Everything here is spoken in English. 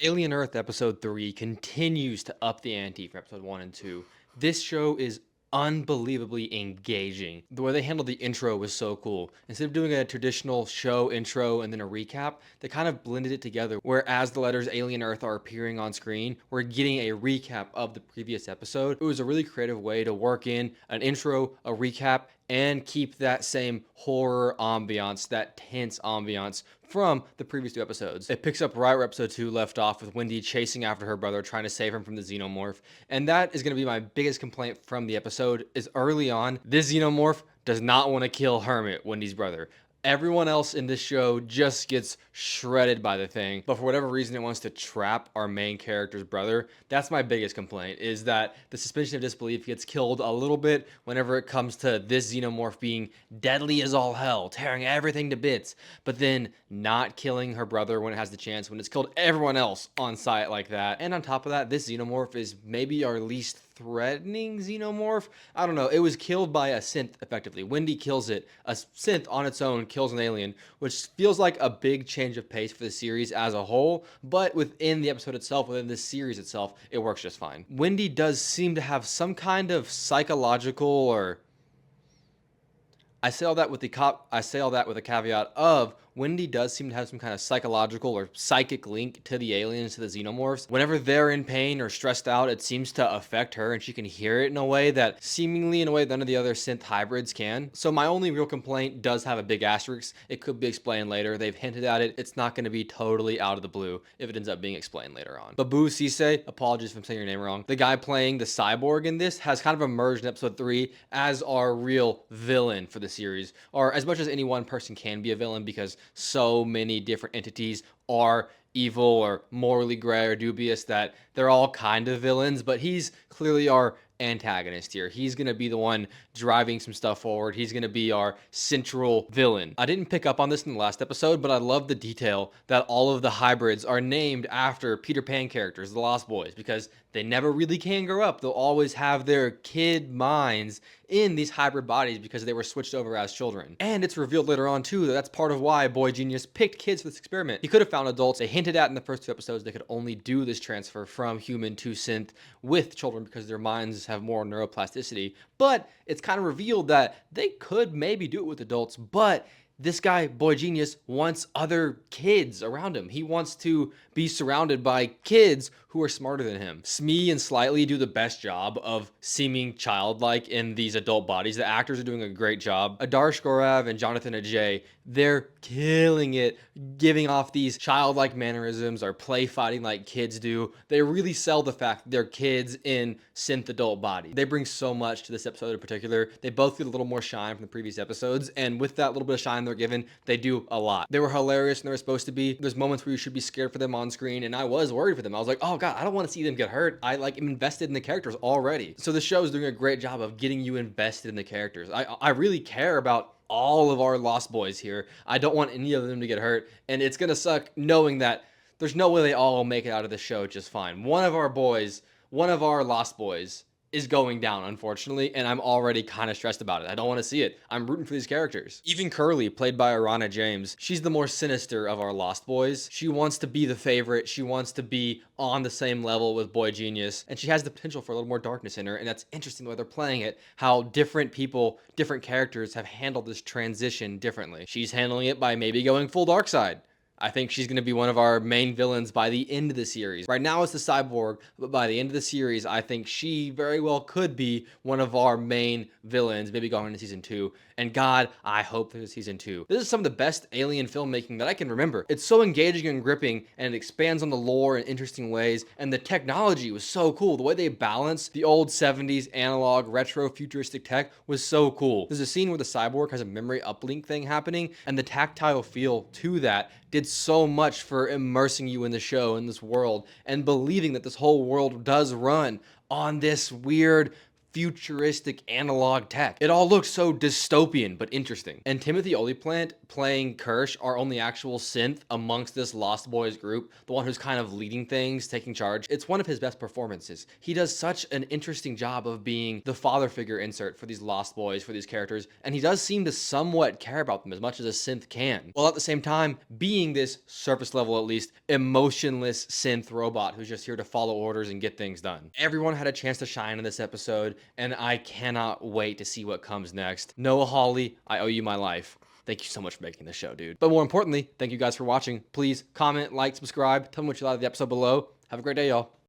Alien Earth episode 3 continues to up the ante from episode 1 and 2. This show is unbelievably engaging. The way they handled the intro was so cool. Instead of doing a traditional show intro and then a recap, they kind of blended it together. Whereas the letters Alien Earth are appearing on screen, we're getting a recap of the previous episode. It was a really creative way to work in an intro, a recap, and keep that same horror ambiance, that tense ambiance from the previous two episodes. It picks up right where episode 2 left off, with Wendy chasing after her brother, trying to save him from the xenomorph. And that is going to be my biggest complaint from the episode, is early on, this xenomorph does not want to kill Hermit, Wendy's brother. Everyone else in this show just gets shredded by the thing, but for whatever reason it wants to trap our main character's brother. That's my biggest complaint, is that the suspension of disbelief gets killed a little bit whenever it comes to this xenomorph being deadly as all hell, tearing everything to bits, but then not killing her brother when it has the chance, when it's killed everyone else on site like that. And on top of that, this xenomorph is maybe our least threatening xenomorph. I don't know. It was killed by a synth, effectively. Wendy kills it. A synth on its own kills an alien, which feels like a big change of pace for the series as a whole, but within the episode itself, within this series itself, it works just fine. Wendy does seem to have some kind of psychological, or I say all that with the caveat of Wendy does seem to have some kind of psychological or psychic link to the aliens, to the xenomorphs. Whenever they're in pain or stressed out, it seems to affect her, and she can hear it in a way that none of the other synth hybrids can. So my only real complaint does have a big asterisk. It could be explained later. They've hinted at it. It's not going to be totally out of the blue if it ends up being explained later on. Babu Sise, apologies if I'm saying your name wrong. The guy playing the cyborg in this has kind of emerged in episode 3 as our real villain for the series, or as much as any one person can be a villain, because so many different entities are evil or morally gray or dubious that they're all kind of villains, but he's clearly our antagonist here. He's going to be the one driving some stuff forward. He's going to be our central villain. I didn't pick up on this in the last episode, but I love the detail that all of the hybrids are named after Peter Pan characters, the Lost Boys, because they never really can grow up. They'll always have their kid minds in these hybrid bodies because they were switched over as children. And it's revealed later on too that that's part of why Boy Genius picked kids for this experiment. He could have found adults. They hinted at in the first 2 episodes they could only do this transfer from human to synth with children because their minds have more neuroplasticity. But it's kind of revealed that they could maybe do it with adults, but this guy, Boy Genius, wants other kids around him. He wants to be surrounded by kids who are smarter than him. Smee and Slightly do the best job of seeming childlike in these adult bodies. The actors are doing a great job. Adarsh Gorav and Jonathan Ajay, they're killing it, giving off these childlike mannerisms, or play fighting like kids do. They really sell the fact that they're kids in synth adult body. They bring so much to this episode in particular. They both get a little more shine from the previous episodes, and with that little bit of shine they're given, they do a lot. They were hilarious and they were supposed to be. There's moments where you should be scared for them on screen, and I was worried for them. I was like, oh god, I don't want to see them get hurt. I am invested in the characters already. So the show is doing a great job of getting you invested in the characters. I really care about all of our Lost Boys here. I don't want any of them to get hurt, and it's gonna suck knowing that there's no way they all make it out of the show just fine. One of our Lost Boys is going down, unfortunately, and I'm already kind of stressed about it. I don't want to see it. I'm rooting for these characters. Even Curly, played by Arana James, she's the more sinister of our Lost Boys. She wants to be the favorite. She wants to be on the same level with Boy Genius, and she has the potential for a little more darkness in her, and that's interesting the way they're playing it, how different people, different characters have handled this transition differently. She's handling it by maybe going full dark side. I think she's going to be one of our main villains by the end of the series. Right now it's the cyborg, but by the end of the series, I think she very well could be one of our main villains, maybe going into season 2. And god, I hope there's a season 2. This is some of the best alien filmmaking that I can remember. It's so engaging and gripping, and it expands on the lore in interesting ways, and the technology was so cool. The way they balance the old 70s analog retro futuristic tech was so cool. There's a scene where the cyborg has a memory uplink thing happening, and the tactile feel to that did so much for immersing you in the show, in this world, and believing that this whole world does run on this weird futuristic analog tech. It all looks so dystopian but interesting. And Timothy Olyphant playing Kirsch, our only actual synth amongst this Lost Boys group, the one who's kind of leading things, taking charge. It's one of his best performances. He does such an interesting job of being the father figure insert for these Lost Boys, for these characters, and he does seem to somewhat care about them as much as a synth can, while at the same time being this surface level, at least, emotionless synth robot who's just here to follow orders and get things done. Everyone had a chance to shine in this episode, and I cannot wait to see what comes next. Noah Hawley, I owe you my life. Thank you so much for making this show, dude. But more importantly, thank you guys for watching. Please comment, like, subscribe. Tell me what you thought of the episode below. Have a great day, y'all.